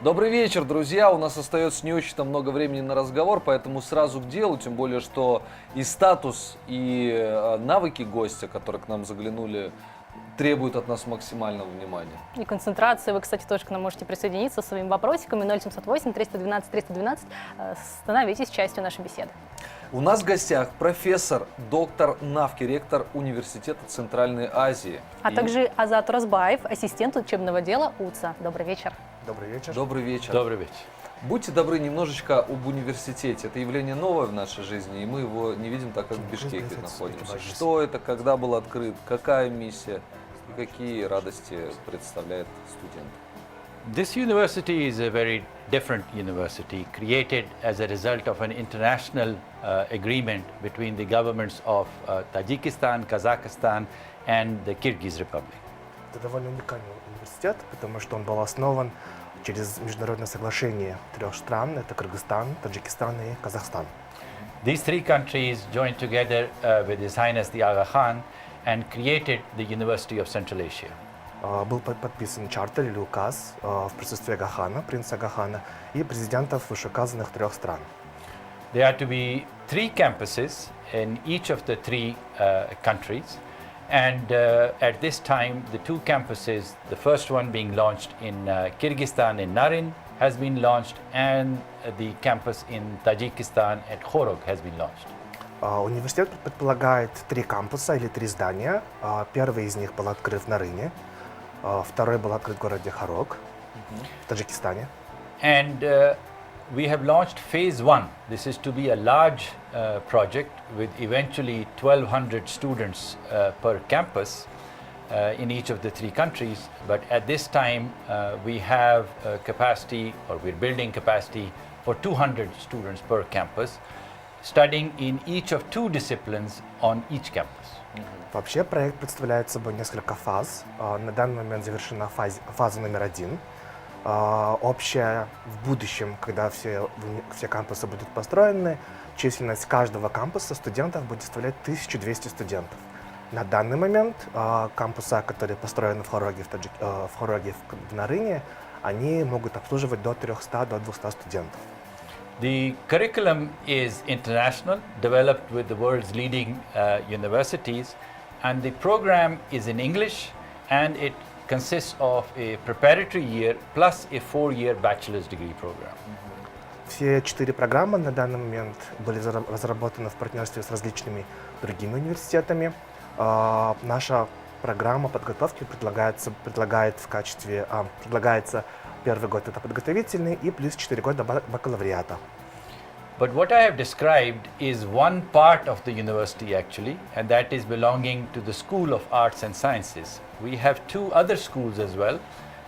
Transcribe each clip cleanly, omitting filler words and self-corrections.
Добрый вечер, друзья. У нас остается не очень много времени на разговор, поэтому сразу к делу, тем более, что и статус, и навыки гостя, которые к нам заглянули, требуют от нас максимального внимания. И концентрации. Вы, кстати, тоже к нам можете присоединиться своими вопросиками 0708 312 312. Становитесь частью нашей беседы. У нас в гостях профессор, доктор Нaqvi, ректор Университета Центральной Азии. А также Азат Уразбаев, ассистент учебного дела УЦА. Добрый вечер. Добрый вечер. Добрый вечер. Добрый вечер. Будьте добры, немножечко об университете. Это явление новое в нашей жизни, и мы его не видим, так как в Бишкеке находимся. Что это, когда был открыт, какая миссия и какие радости представляет студент? This university is a very different university, created as a result of an international agreement between the governments of Tajikistan, Kazakhstan and the Kyrgyz Republic. Это довольно уникальный университет, потому что он был основан через международное соглашение трех стран, это Кыргызстан, Таджикистан и Казахстан. These three countries joined together with His Highness the Aga Khan and created the University of Central Asia. Был подписан чартер или указ в присутствии Агахана, принца Агахана, и президентов вышеуказанных трех стран. There are to be three campuses in each of the three countries. And at this time, the two campuses, the first one being launched in Kyrgyzstan in Naryn has been launched, and the campus in Tajikistan at Khorog has been launched. Университет предполагает три кампуса или три здания. Первый из них был открыт в Нарыне, второй был открыт в городе Хорог, в Таджикистане. And we have launched phase one. This is to be a large project with eventually 1,200 students per campus in each of the three countries. But at this time, we have capacity, or we're building capacity for 200 students per campus, studying in each of two disciplines on each campus. Вообще проект представляет собой несколько фаз. На данный момент завершена фаза номер один. Общая в будущем, когда все кампусы будут построены, численность каждого кампуса студентов будет составлять 1200 студентов. На данный момент кампуса, которые построены в Хороге, в Нарыне, они могут обслуживать до 300, до 200 студентов. The curriculum is international, developed with the world's leading universities, and the program is in English, and it consists of a preparatory year plus a 4-year bachelor's degree program. Все четыре программы на данный момент были разработаны в партнерстве с различными другими университетами. Наша программа подготовки предлагается первый год это подготовительный и плюс 4 года бакалавриата. But what I have described is one part of the university actually, and that is belonging to the School of Arts and Sciences. We have two other schools as well,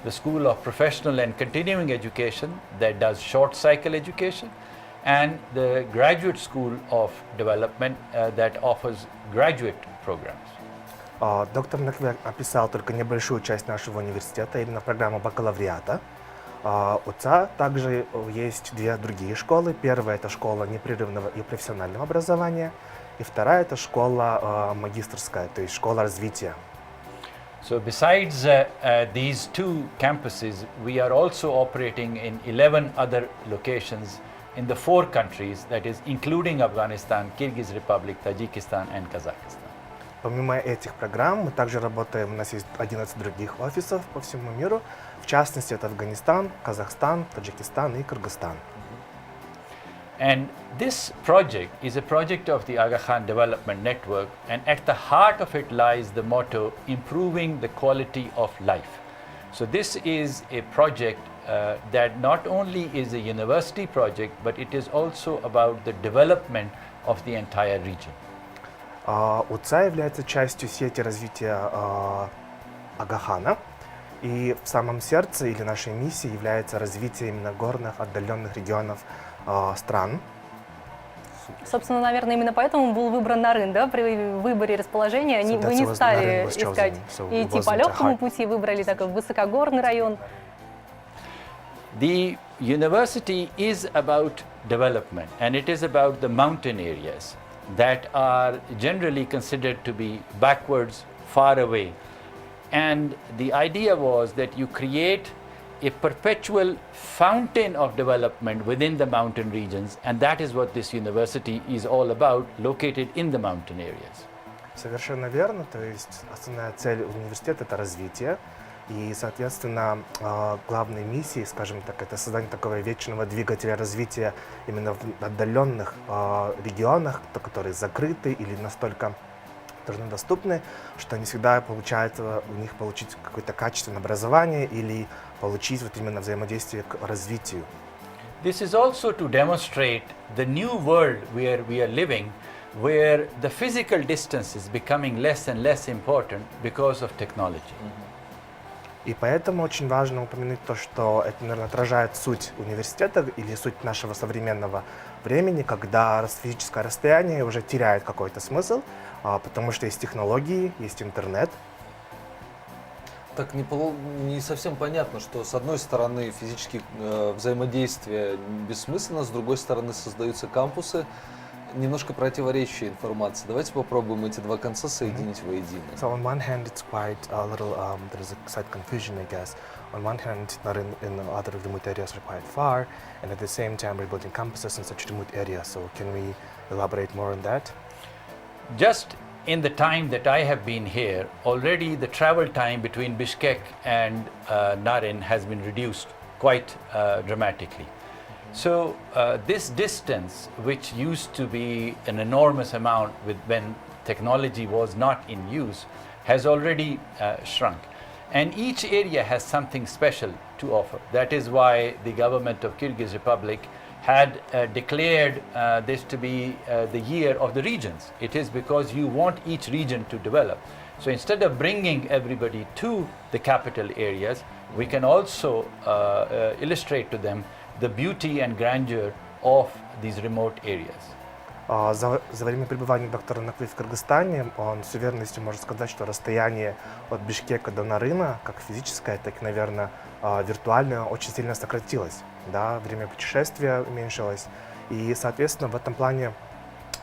the School of Professional and Continuing Education that does short cycle education, and the Graduate School of Development that offers graduate programs. Доктор Накви описал только небольшую часть нашего университета, именно программу бакалавриата. У ЦА также есть две другие школы. Первая – это школа непрерывного и профессионального образования, и вторая – это школа магистерская, то есть школа развития. So besides these two campuses, we are also operating in 11 other locations in the 4 countries, that is including Afghanistan, Kyrgyz Republic, Tajikistan and Kazakhstan. Помимо этих программ мы также работаем, у нас есть 11 других офисов по всему миру, в частности это Афганистан, Казахстан, Таджикистан и Кыргызстан. And this project is a project of the Aga Khan Development Network, and at the heart of it lies the motto, improving the quality of life. So this is a project that not only is a university project, but it is also about the development of the entire region. УЦА является частью сети развития Ага Хана, и в самом сердце или нашей миссии является развитие именно горных, отдаленных регионов стран. Собственно, наверное, именно поэтому был выбран Нарyn, да? При выборе расположения вы не стали искать и идти по легкому пути, выбрали такой высокогорный район. The university is about development, and it is about the mountain areas that are generally considered to be backwards, far away. And the idea was that you create a perpetual fountain of development within the mountain regions, and that is what this university is all about, located in the mountain areas. Совершенно верно, то есть основная цель университета – это развитие, и, соответственно, главной миссией, скажем так, это создание такого вечного двигателя развития именно в отдаленных регионах, которые закрыты или настолько труднодоступны, что не всегда получается у них получить какое-то качественное образование или получить вот именно взаимодействие к развитию. This is also to demonstrate the new world where we are living, where the physical distance is becoming less and less important because of technology. И поэтому очень важно упомянуть то, что это, наверное, отражает суть университета или суть нашего современного времени, когда физическое расстояние уже теряет какой-то смысл, потому что есть технологии, есть интернет. Так не совсем понятно, что с одной стороны физические взаимодействия бессмысленно, с другой стороны создаются кампусы, немножко противоречащая информация. Давайте попробуем эти два конца соединить воедино. So on one hand, it's quite a little, there is a slight confusion, I guess. On one hand, Naryn and other remote areas are quite far, and at the same time, we're building campuses in such remote areas. So can we elaborate more on that? Just in the time that I have been here, already the travel time between Bishkek and Naryn has been reduced quite dramatically. So this distance, which used to be an enormous amount when technology was not in use, has already shrunk. And each area has something special to offer. That is why the government of Kyrgyz Republic had declared this to be the year of the regions. It is because you want each region to develop. So instead of bringing everybody to the capital areas, we can also illustrate to them the beauty and grandeur of these remote areas. За время пребывания доктора Накви в Кыргызстане он с уверенностью может сказать, что расстояние от Бишкека до Нарына, как физическое, так и, наверное, виртуальное, очень сильно сократилось. Да? Время путешествия уменьшилось. И, соответственно, в этом плане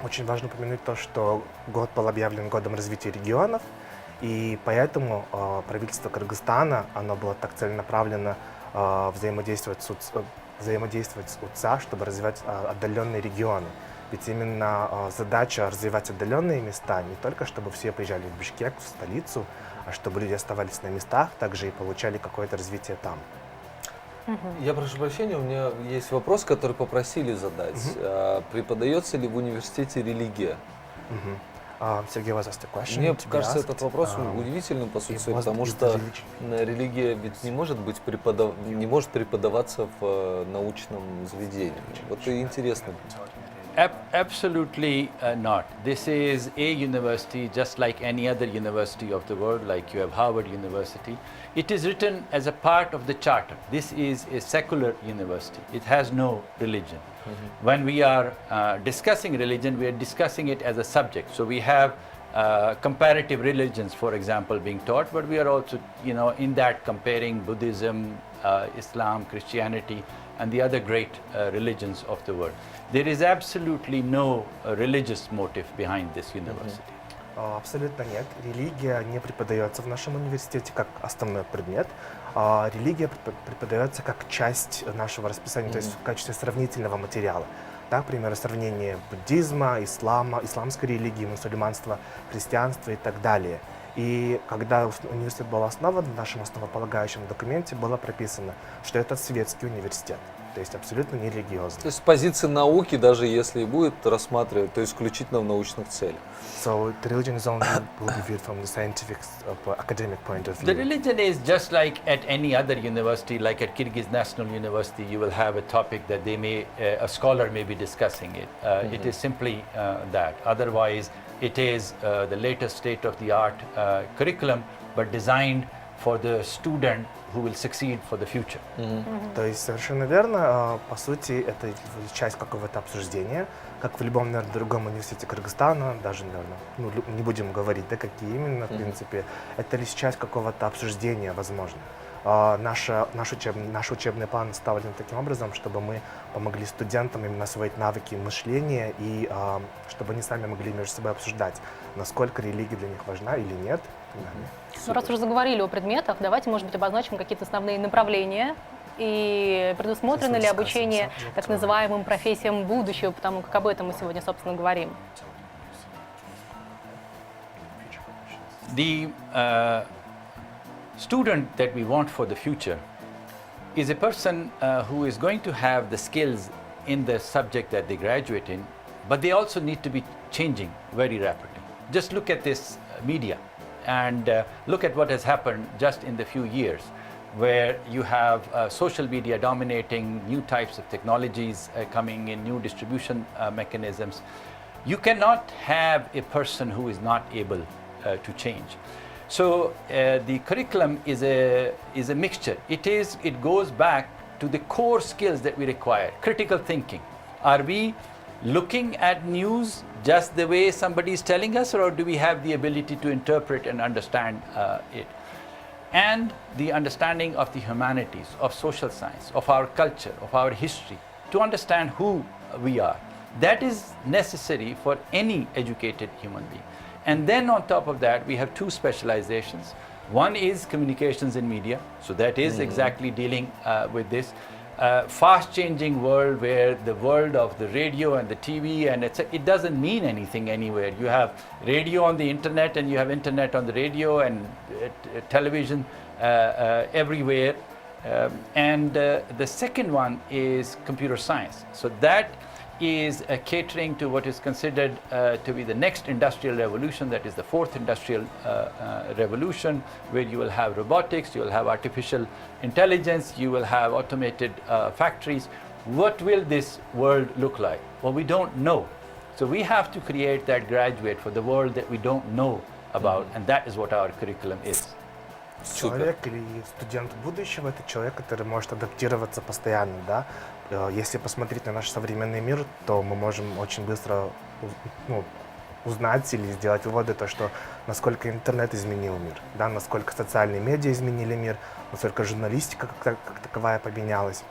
очень важно упомянуть то, что год был объявлен годом развития регионов, и поэтому правительство Кыргызстана, оно было так целенаправленно взаимодействовать с УЦА, чтобы развивать отдаленные регионы. Ведь именно задача развивать отдаленные места не только, чтобы все приезжали в Бишкек, в столицу, а чтобы люди оставались на местах, также и получали какое-то развитие там. Я прошу прощения, у меня есть вопрос, который попросили задать. Преподается ли в университете религия? Сергей, вас question. Мне кажется, этот вопрос удивительным по сути, потому что религия ведь не может преподаваться в научном заведении. Вот и интересно. Absolutely not. This is a university just like any other university of the world, like you have Harvard University. It is written as a part of the charter. This is a secular university. It has no religion. When we are discussing religion, we are discussing it as a subject. So we have comparative religions, for example, being taught, but we are also, in that comparing Buddhism, Islam, Christianity, and the other great religions of the world. There is absolutely no religious motive behind this university. Абсолютно нет. Религия не преподается в нашем университете как основной предмет. Религия преподается как часть нашего расписания, то есть в качестве сравнительного материала. Так, к примеру, сравнение буддизма, ислама, исламской религии, мусульманства, христианства и так далее. И когда университет был основан, в нашем основополагающем документе было прописано, что это светский университет, то есть абсолютно не религиозный. То есть с позиции науки, даже если и будет рассматривать, то исключительно в научных целях. So the religion is only will be viewed from the scientific, academic point of view. The religion is just like at any other university, like at Kyrgyz National University, you will have a topic that a scholar may be discussing it. It is simply that. Otherwise, it is the latest state-of-the-art curriculum, but designed for the student who will succeed for the future. То есть совершенно верно. По сути, это часть какого-то обсуждения, как в любом, наверное, другом университете Кыргызстана, даже, наверное, не будем говорить, да, какие именно, в принципе, это лишь часть какого-то обсуждения, возможно. наш учебный план составлен таким образом, чтобы мы помогли студентам именно освоить навыки мышления и чтобы они сами могли между собой обсуждать, насколько религия для них важна или нет. Ну, раз уже заговорили о предметах, давайте, может быть, обозначим какие-то основные направления и предусмотрено ли обучение так называемым профессиям будущего, потому как об этом мы сегодня, собственно, говорим. The student that we want for the future is a person who is going to have the skills in the subject that they graduate in, but they also need to be changing very rapidly. Just look at this media and look at what has happened just in the few years, where you have social media dominating, new types of technologies coming in, new distribution mechanisms. You cannot have a person who is not able to change. So the curriculum is a mixture. It goes back to the core skills that we require. Critical thinking. Are we looking at news just the way somebody is telling us, or do we have the ability to interpret and understand it? And the understanding of the humanities, of social science, of our culture, of our history, to understand who we are. That is necessary for any educated human being. And then on top of that, we have two specializations. One is communications and media, so that is exactly dealing with this. Fast-changing world where the world of the radio and the TV and it doesn't mean anything anywhere. You have radio on the internet and you have internet on the radio and television everywhere. And the second one is computer science. So that is catering to what is considered to be the next industrial revolution, that is the fourth industrial revolution, where you will have robotics, you will have artificial intelligence, you will have automated factories. What will this world look like? Well, we don't know. So we have to create that graduate for the world that we don't know about, and that is what our curriculum is. Человек или студент будущего – это человек, который может адаптироваться постоянно, да. Если посмотреть на наш современный мир, то мы можем очень быстро узнать или сделать выводы, то, что насколько интернет изменил мир, да, насколько социальные медиа изменили мир, насколько журналистика как таковая поменялась.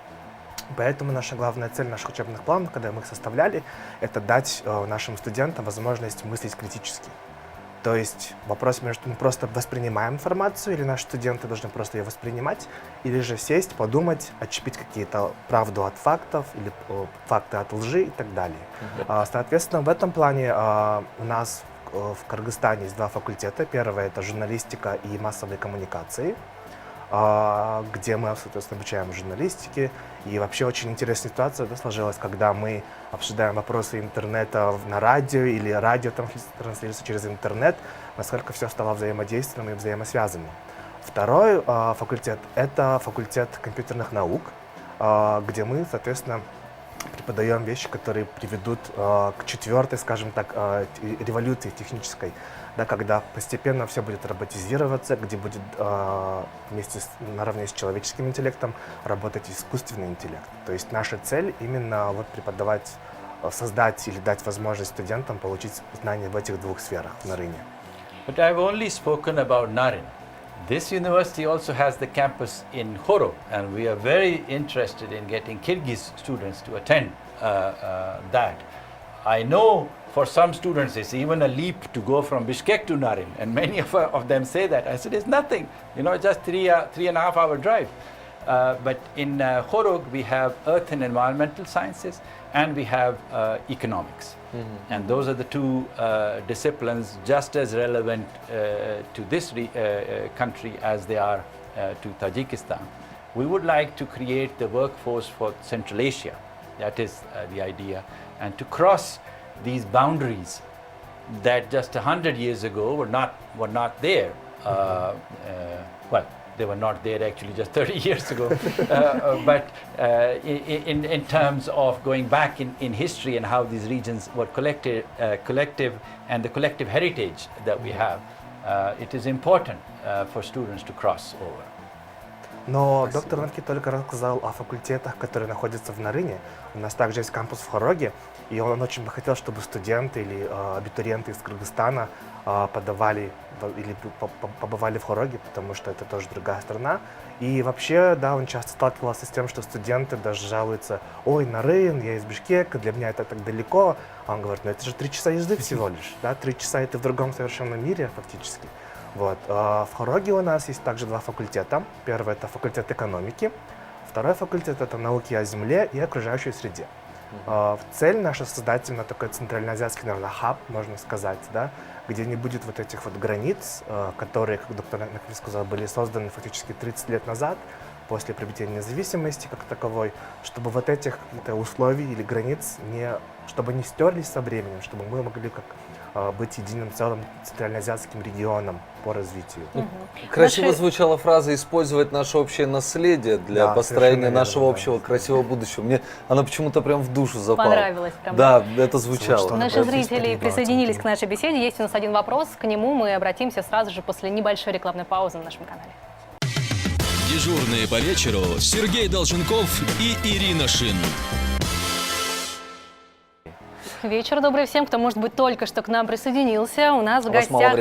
Поэтому наша главная цель наших учебных планов, когда мы их составляли, это дать нашим студентам возможность мыслить критически. То есть вопрос между мы просто воспринимаем информацию, или наши студенты должны просто ее воспринимать, или же сесть, подумать, отщепить какие-то правду от фактов, или факты от лжи и так далее. Соответственно, в этом плане у нас в Кыргызстане есть два факультета. Первый – это журналистика и массовые коммуникации, где мы, соответственно, обучаем журналистике. И вообще очень интересная ситуация сложилась, когда мы обсуждаем вопросы интернета на радио или радио транслируется через интернет, насколько все стало взаимодействием и взаимосвязанным. Второй факультет – это факультет компьютерных наук, где мы, соответственно, преподаем вещи, которые приведут к четвертой, скажем так, революции технической, да, когда постепенно все будет роботизироваться, где будет наравне с человеческим интеллектом работать искусственный интеллект. То есть наша цель именно вот преподавать, создать или дать возможность студентам получить знания в этих двух сферах в Наryне. But I've only spoken about Naryn. This university also has the campus in Khorog, and we are very interested in getting Kyrgyz students to attend that. I know for some students it's even a leap to go from Bishkek to Naryn, and many of them say that. I said it's nothing, just 3.5 hour drive. But in Khorog we have earth and environmental sciences, and we have economics. And those are the two disciplines just as relevant to this country as they are to Tajikistan. We would like to create the workforce for Central Asia. That is the idea. And to cross these boundaries that just 100 years ago were not there. Well, they were not there actually just 30 years ago. But in terms of going back in history and how these regions were collective and the collective heritage that we have, it is important for students to cross over. Но доктор Накви только рассказал о факультетах, которые находятся в Нарыне. У нас также есть кампус в Хороге, и он очень бы хотел, чтобы студенты или абитуриенты из Кыргызстана подавали или побывали в Хороге, потому что это тоже другая страна. И вообще, да, он часто сталкивался с тем, что студенты даже жалуются: ой, Нарyn, я из Бишкека, для меня это так далеко. А он говорит: ну это же 3 часа езды всего лишь, да, 3 часа это в другом совершенном мире фактически. Вот. В Хороге у нас есть также 2 факультета. Первый — это факультет экономики, второй факультет — это науки о земле и окружающей среде. Цель наша — создать именно такой центральноазиатский, наверное, хаб, можно сказать, да, где не будет вот этих вот границ, которые, как доктор Накви сказал, были созданы фактически 30 лет назад, после приобретения независимости как таковой, чтобы вот этих каких-то условий или границ чтобы не стерлись со временем, чтобы мы могли быть единым целым центральноазиатским регионом по развитию. Красиво звучала фраза «использовать наше общее наследие для построения нашего общего красивого будущего». Мне она почему-то прям в душу запала. Понравилось прям. Да, это звучало. Наши зрители присоединились к нашей беседе. Есть у нас один вопрос. К нему мы обратимся сразу же после небольшой рекламной паузы на нашем канале. Дежурные по вечеру Сергей Долженков и Ирина Шин. Вечер добрый всем, кто, может быть, только что к нам присоединился. У нас в гостях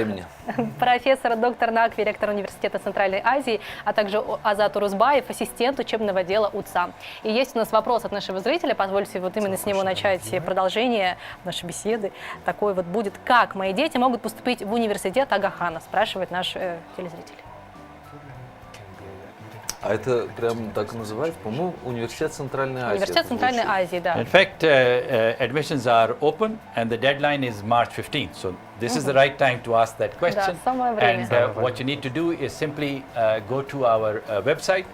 профессор доктор Накви, ректор Университета Центральной Азии, а также Азат Урузбаев, ассистент учебного отдела УЦА. И есть у нас вопрос от нашего зрителя, позвольте вот именно с него начать продолжение нашей беседы. Такой вот будет: как мои дети могут поступить в университет Агахана, спрашивает наш телезритель. А это прям так и называется, по-моему, Университет Центральной Азии. Университет Центральной Азии, да. In fact, admissions are open and the deadline is March 15th. So this is the right time to ask that question. Да, самое время. And what you need to do is simply go to our website.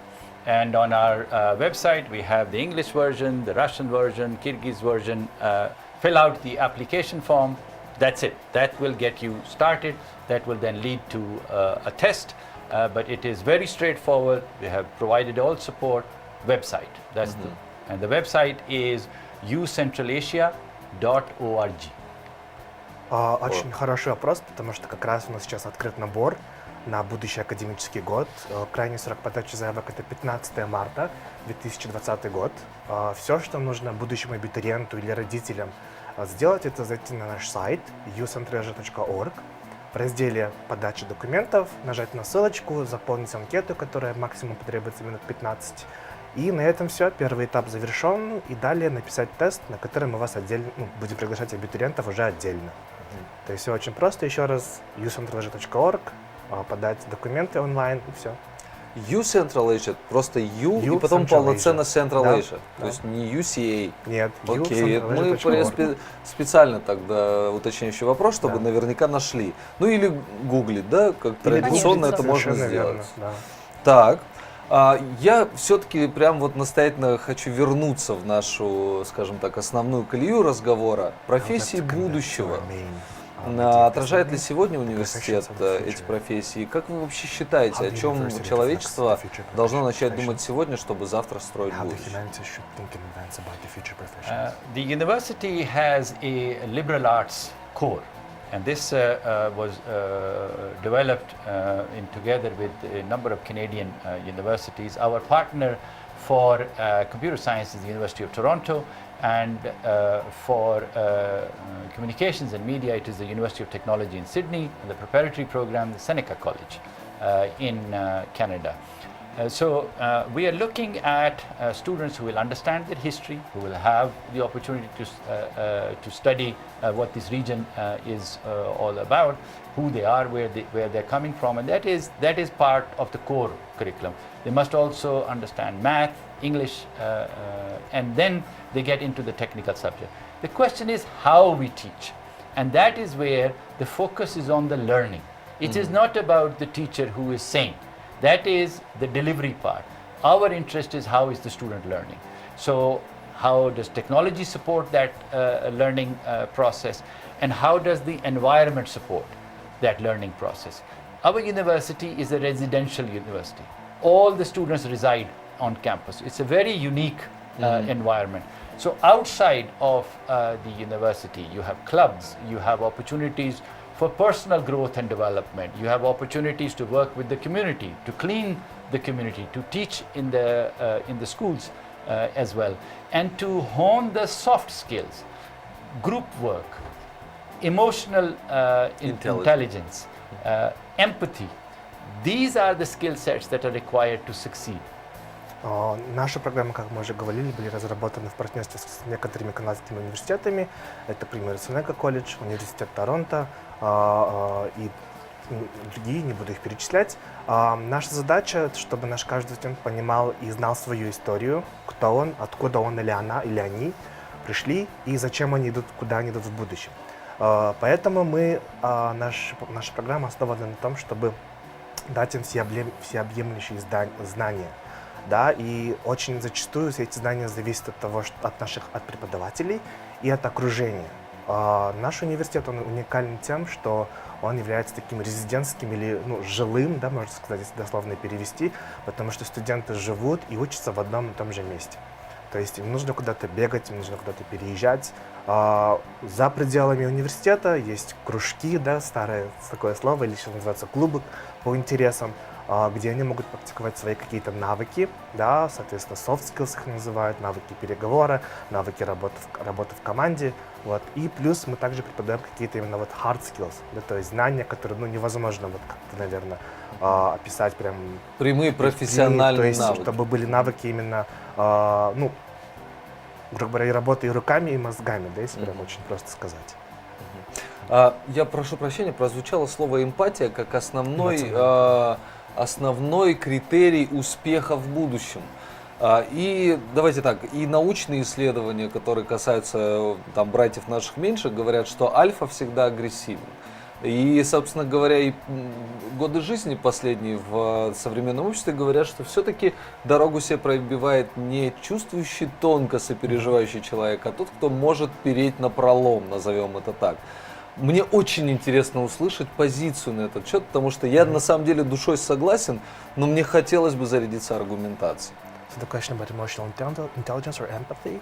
And on our website, we have the English version, the Russian version, Kyrgyz version. Fill out the application form. That's it. That will get you started. That will then lead to a test. But it is very straightforward. We have provided all support. Website. That's and the website is ucentralasia.org. Очень хороший вопрос, потому что как раз у нас сейчас открыт набор на будущий академический год. Крайний срок подачи заявок — это 15 марта 2020 год. Все, что нужно будущему абитуриенту или родителям сделать, это зайти на наш сайт ucentralasia.org. В разделе «Подача документов» нажать на ссылочку, заполнить анкету, которая максимум потребуется минут 15. И на этом все. Первый этап завершен. И далее написать тест, на который мы вас отдельно будем приглашать абитуриентов уже отдельно. То есть все очень просто. Еще раз ucentralasia.org, подать документы онлайн и все. U-Central просто U и потом полноценно Central Asia. То есть не UCA. Нет, Окей, мы специально тогда уточняющий вопрос, чтобы наверняка нашли. Ну или гуглить, да, как традиционно это можно сделать. Так, я все-таки прям вот настоятельно хочу вернуться в нашу, скажем так, основную колею разговора. Профессии будущего. Отражает ли сегодня университет эти профессии? Как вы вообще считаете, о чем человечество должно начать думать сегодня, чтобы завтра строить будущее? The university has a liberal arts core, and this was developed together with a number of Canadian universities. Our partner for computer science is the University of Toronto, and for communications and media, it is the University of Technology in Sydney, and the preparatory program, the Seneca College in Canada. So we are looking at students who will understand their history, who will have the opportunity to study what this region is all about, who they are, where they're coming from, and that is part of the core curriculum. They must also understand math, English, and then they get into the technical subject. The question is how we teach, and that is where the focus is on the learning. It is not about the teacher who is saying. That is the delivery part. Our interest is how is the student learning. So how does technology support that learning process, and how does the environment support that learning process? Our university is a residential university. All the students reside on campus. It's a very unique environment. So outside of the university, you have clubs, you have opportunities for personal growth and development. You have opportunities to work with the community, to clean the community, to teach in the schools as well, and to hone the soft skills, group work, emotional intelligence, empathy. These are the skill sets that are required to succeed. Наши программы, как мы уже говорили, были разработаны в партнерстве с некоторыми канадскими университетами. Это, к примеру, колледж, университет Торонто и другие, не буду их перечислять. Наша задача, чтобы наш каждый студент понимал и знал свою историю, кто он, откуда он или она, или они пришли и зачем они идут, куда они идут в будущем. Поэтому наша программа основана на том, чтобы дать им всеобъемлющие знания. Да, и очень зачастую все эти знания зависят от преподавателей и от окружения. Наш университет, он уникален тем, что он является таким резидентским или жилым, да, можно сказать, если дословно перевести, потому что студенты живут и учатся в одном и том же месте. То есть им нужно куда-то бегать, им нужно куда-то переезжать. За пределами университета есть кружки, да, старое такое слово, или сейчас называется клубы по интересам, где они могут практиковать свои какие-то навыки, да, соответственно, soft skills их называют, навыки переговора, навыки работы в команде, вот. И плюс мы также преподаем какие-то именно вот hard skills, да, то есть знания, которые, невозможно вот как-то, наверное, описать прям... Прямые профессиональные то есть, навыки. чтобы были навыки именно, грубо говоря, и работы и руками, и мозгами, да, если прям очень просто сказать. Я прошу прощения, прозвучало слово эмпатия как основной критерий успеха в будущем. И давайте так, и научные исследования, которые касаются там братьев наших меньших, говорят, что альфа всегда агрессивен. И, собственно говоря, и годы жизни последние в современном обществе говорят, что все-таки дорогу себе пробивает не чувствующий, тонко сопереживающий человек, а тот, кто может переть напролом, назовем это так. Мне очень интересно услышать позицию на этот счет, потому что я на самом деле душой согласен, но мне хотелось бы зарядиться аргументацией. So the question about emotional intelligence or empathy,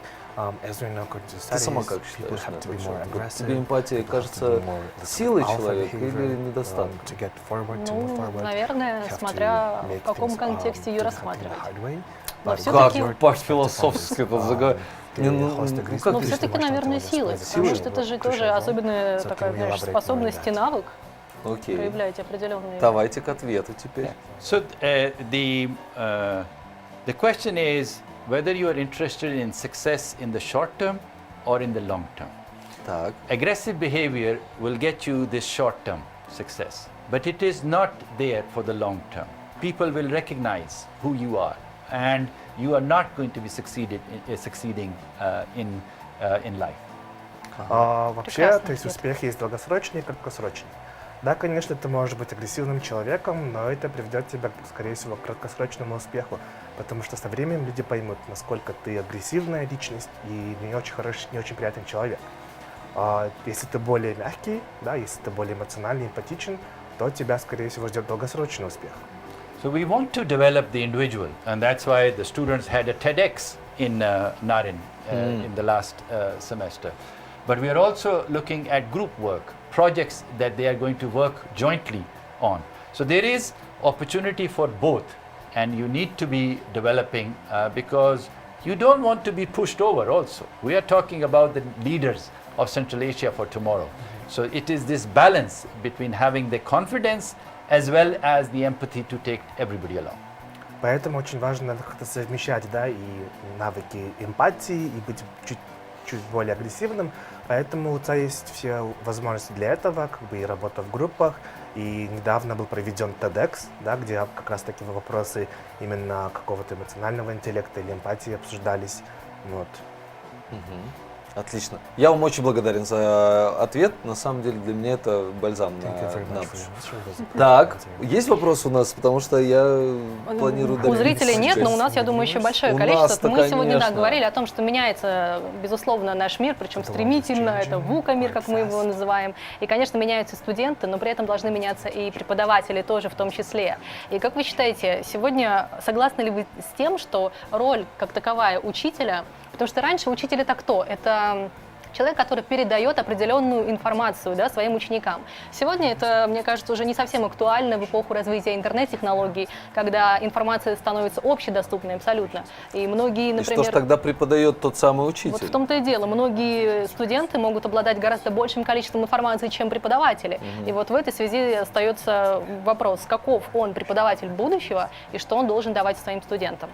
as we know, according to Ты сама studies, как people считаешь? have to be more aggressive. Тебе эмпатия people have to кажется be more силой alpha человека или behavior, недостатком? to get forward, to move forward. Наверное, You have to смотря make в каком things, контексте ее do something рассматривать. the hard way. Но But всё-таки- you're Как философски это заговорил. ты host как agrees, Но ты все-таки, можешь наверное, это силой, использовать. потому что это же тоже особенная So такая, can we знаешь, elaborate more on способность и that? навык Окей. проявлять определенные. Давайте к ответу теперь. So the question is whether you are interested in success in the short term or in the long term. Так. Aggressive behavior will get you this short-term success, but it is not there for the long term. People will recognize who you are, and you are not going to be succeeding in life. Вообще, Прекрасный то есть ответ. успех есть долгосрочный и краткосрочный. Да, конечно, ты можешь быть агрессивным человеком, но это приведет тебя, скорее всего, к краткосрочному успеху, потому что со временем люди поймут, насколько ты агрессивная личность и не очень хороший, не очень приятный человек. Если ты более мягкий, да, если ты более эмоциональный, эмпатичен, то тебя, скорее всего, ждет долгосрочный успех. So we want to develop the individual, and that's why the students had a TEDx in Naryn in the last semester. But we are also looking at group work, projects that they are going to work jointly on. So there is opportunity for both, and you need to be developing because you don't want to be pushed over also. We are talking about the leaders of Central Asia for tomorrow. So it is this balance between having the confidence as well as the empathy to take everybody along. Поэтому очень важно как-то совмещать, да, и навыки эмпатии, и быть чуть более агрессивным. Поэтому у тебя есть все возможности для этого, как бы и работа в группах. И недавно был проведен TEDx, да, где как раз таки вопросы именно какого-то эмоционального интеллекта или эмпатии обсуждались. Вот. Отлично. Я вам очень благодарен за ответ. На самом деле для меня это бальзам на душу. Так, есть вопрос у нас, потому что я планирую... У зрителей нет, но у нас, я думаю, еще большое У количество. нас-то, Мы сегодня, да, конечно. говорили о том, что меняется, безусловно, наш мир, причем стремительно, это ВУКа-мир, как мы его называем. И, конечно, меняются студенты, но при этом должны меняться и преподаватели тоже в том числе. И как вы считаете, сегодня согласны ли вы с тем, что роль как таковая учителя, потому что раньше учитель это кто? Это человек, который передает определенную информацию, да, своим ученикам. Сегодня это, мне кажется, уже не совсем актуально в эпоху развития интернет-технологий, когда информация становится общедоступной абсолютно. И многие, например... И что ж тогда преподает тот самый учитель? Вот в том-то и дело. Многие студенты могут обладать гораздо большим количеством информации, чем преподаватели. И вот в этой связи остается вопрос, каков он преподаватель будущего и что он должен давать своим студентам.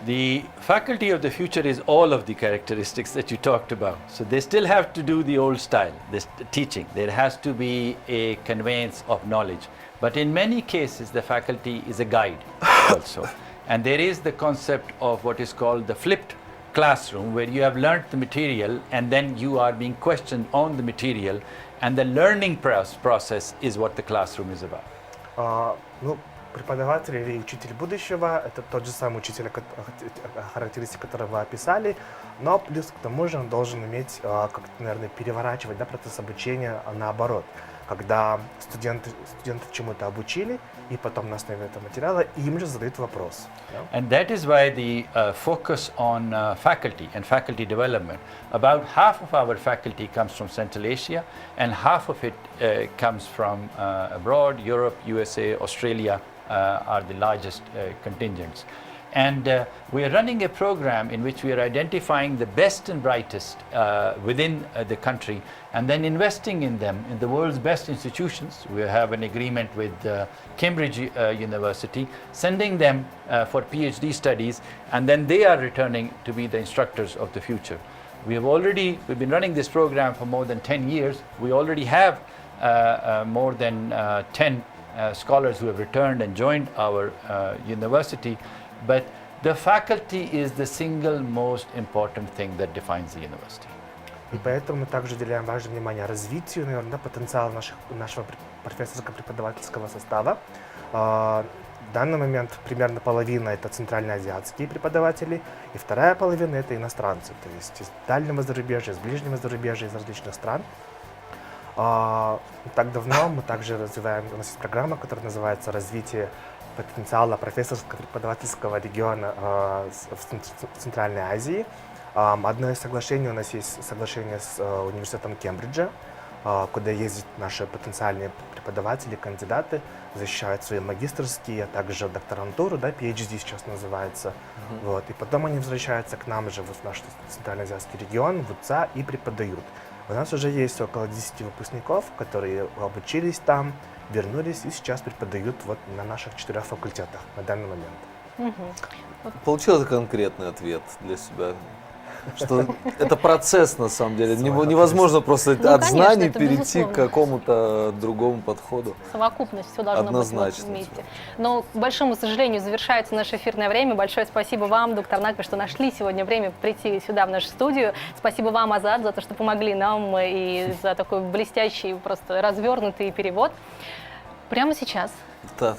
The faculty of the future is all of the characteristics that you talked about. So they still have to do the old style, this teaching. There has to be a conveyance of knowledge. But in many cases, the faculty is a guide also. And there is the concept of what is called the flipped classroom, where you have learned the material and then you are being questioned on the material. And the learning process is what the classroom is about. Преподаватель или учитель будущего – это тот же самый учитель, характеристики которого вы описали, но плюс к тому же он должен уметь, как-то, наверное, переворачивать, да, процесс обучения наоборот, когда студенты чему-то обучили, и потом на основе этого материала им же задают вопрос. Да? And that is why the focus on faculty and faculty development. About half of our faculty comes from Central Asia, and half of it comes from abroad, Europe, USA, Australia. Are the largest contingents. And we are running a program in which we are identifying the best and brightest within the country and then investing in them in the world's best institutions. We have an agreement with Cambridge University, sending them for PhD studies, and then they are returning to be the instructors of the future. We've been running this program for more than 10 years. We already have more than 10 scholars who have returned and joined our university, but the faculty is the single most important thing that defines the university. И поэтому мы также уделяем важное внимание развитию, наверное, потенциала нашего профессорско-преподавательского состава. В данный момент примерно половина – это центральноазиатские преподаватели, и вторая половина – это иностранцы, то есть из дальнего зарубежья, из ближнего зарубежья, из различных стран. Так давно мы также развиваем, у нас есть программа, которая называется «Развитие потенциала профессорско-преподавательского региона в Центральной Азии». Одно из соглашений у нас есть соглашение с Университетом Кембриджа, куда ездят наши потенциальные преподаватели, кандидаты, защищают свои магистерские, а также докторантуру, да, PhD сейчас называется. Вот. И потом они возвращаются к нам же в наш Центральноазиатский регион, в УЦА, и преподают. У нас уже есть около 10 выпускников, которые обучились там, вернулись и сейчас преподают вот на наших 4 факультетах на данный момент. Получил конкретный ответ для себя? Что это процесс, на самом деле. Невозможно просто от знаний перейти к какому-то другому подходу. Совокупность, все должно быть вместе. Но, к большому сожалению, завершается наше эфирное время. Большое спасибо вам, доктор Накви, что нашли сегодня время прийти сюда, в нашу студию. Спасибо вам, Азат, за то, что помогли нам и за такой блестящий, просто развернутый перевод. Прямо сейчас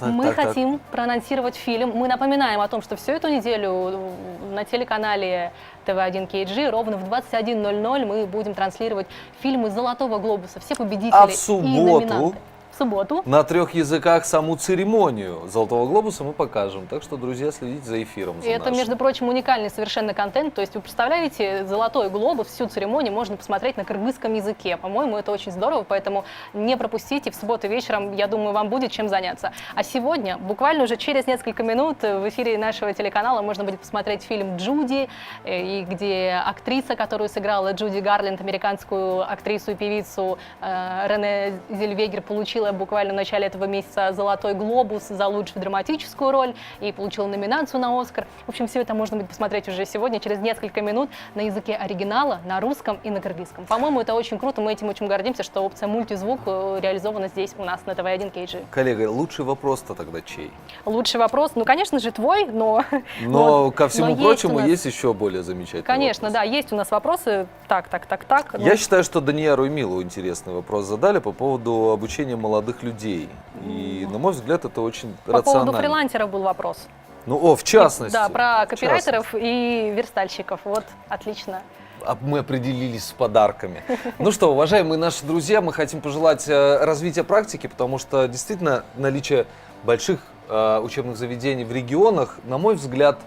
мы хотим проанонсировать фильм. Мы напоминаем о том, что всю эту неделю на телеканале TV1 KG ровно в 21:00 мы будем транслировать фильмы «Золотого глобуса». Все победители а в субботу, и номинанты. В субботу на 3 языках саму церемонию «Золотого глобуса» мы покажем. Так что, друзья, следите за эфиром. И это, между прочим, уникальный совершенно контент. То есть вы представляете, «Золотой глобус», всю церемонию можно посмотреть на кыргызском языке. По-моему, это очень здорово, поэтому не пропустите. В субботу вечером, я думаю, вам будет чем заняться. А сегодня, буквально уже через несколько минут, в эфире нашего телеканала можно будет посмотреть фильм «Джуди», и где актриса, которую сыграла Джуди Гарленд, американскую актрису и певицу Рене Зельвегер, получила буквально в начале этого месяца «Золотой глобус» за лучшую драматическую роль и получила номинацию на «Оскар». В общем, все это можно будет посмотреть уже сегодня, через несколько минут, на языке оригинала, на русском и на кыргызском. По-моему, это очень круто, мы этим очень гордимся, что опция мультизвук реализована здесь у нас на TV1 KG. Коллега, лучший вопрос-то тогда чей? Лучший вопрос, ну, конечно же, твой, но... Но, ко всему прочему, есть еще более замечательный Конечно, вопрос. Да, есть у нас вопросы. Так. Я считаю, что Данияру и Милу интересный вопрос задали по поводу обучения молодых людей. И, на мой взгляд, это очень рационально. По поводу фрилансеров был вопрос. Ну, в частности. Да, про копирайтеров и верстальщиков. Вот, отлично. Мы определились с подарками. Ну что, уважаемые наши друзья, мы хотим пожелать развития практики, потому что действительно наличие больших учебных заведений в регионах, на мой взгляд,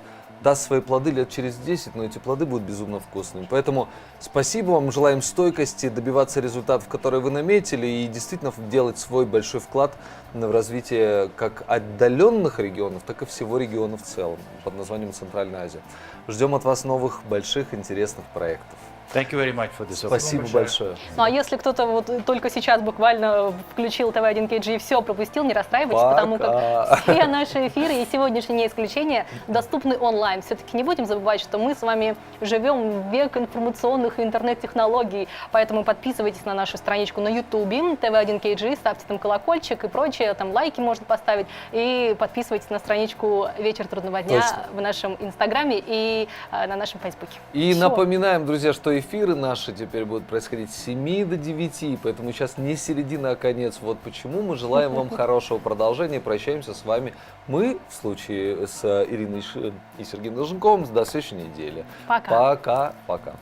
даст свои плоды лет через 10, но эти плоды будут безумно вкусными. Поэтому спасибо вам, желаем стойкости, добиваться результатов, которые вы наметили, и действительно делать свой большой вклад в развитие как отдаленных регионов, так и всего региона в целом, под названием Центральная Азия. Ждем от вас новых, больших, интересных проектов. Thank you very much for this Спасибо большое. Ну а если кто-то вот только сейчас буквально включил TV1 KG и все пропустил, не расстраивайтесь, потому как все наши эфиры и сегодняшние не исключение доступны онлайн. Все-таки не будем забывать, что мы с вами живем в век информационных и интернет-технологий, поэтому подписывайтесь на нашу страничку на YouTube, TV1 KG, ставьте там колокольчик и прочее, там лайки можно поставить, и подписывайтесь на страничку «Вечер трудного дня» в нашем Инстаграме и на нашем Фейсбуке. И напоминаем, друзья, что эфиры наши теперь будут происходить с 7 до 9, поэтому сейчас не середина, а конец. Вот почему мы желаем вам хорошего продолжения. Прощаемся с вами мы, в случае с Ириной Шин и Сергеем Долженковым, до следующей недели. Пока. Пока-пока.